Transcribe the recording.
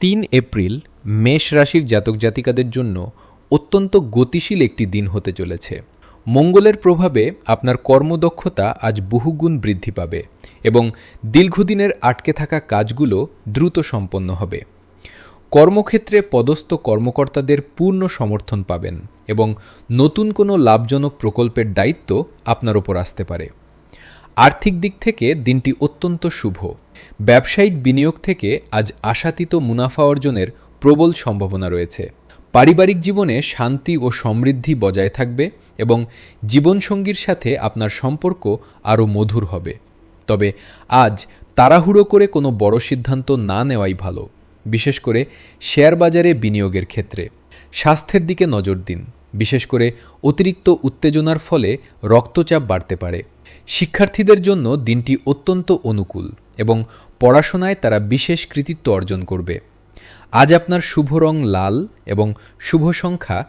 ৩ April মেষ রাশির জাতক জাতিকাদের জন্য অত্যন্ত গতিশীল একটি দিন হতে চলেছে। মঙ্গলের প্রভাবে আপনার কর্মদক্ষতা আজ বহুগুণ বৃদ্ধি পাবে এবং দীর্ঘদিনের আটকে থাকা কাজগুলো দ্রুত সম্পন্ন হবে। কর্মক্ষেত্রে পদস্থ কর্মকর্তাদের পূর্ণ সমর্থন পাবেন এবং নতুন কোনো লাভজনক প্রকল্পের দায়িত্ব আপনার ওপর আসতে পারে। আর্থিক দিক থেকে দিনটি অত্যন্ত শুভ। ব্যবসায়িক বিনিয়োগ থেকে আজ আশাতীত মুনাফা অর্জনের প্রবল সম্ভাবনা রয়েছে। পারিবারিক জীবনে শান্তি ও সমৃদ্ধি বজায় থাকবে এবং জীবনসঙ্গীর সাথে আপনার সম্পর্ক আরও মধুর হবে। তবে আজ তাড়াহুড়ো করে কোনো বড় সিদ্ধান্ত না নেওয়াই ভালো, বিশেষ করে শেয়ার বাজারে বিনিয়োগের ক্ষেত্রে। স্বাস্থ্যের দিকে নজর দিন, বিশেষ করে অতিরিক্ত উত্তেজনার ফলে রক্তচাপ বাড়তে পারে। শিক্ষার্থীদের জন্য দিনটি অত্যন্ত অনুকূল এবং পড়াশোনায় তারা বিশেষ কৃতিত্ব অর্জন করবে। আজ আপনার শুভ রং লাল এবং শুভ সংখ্যা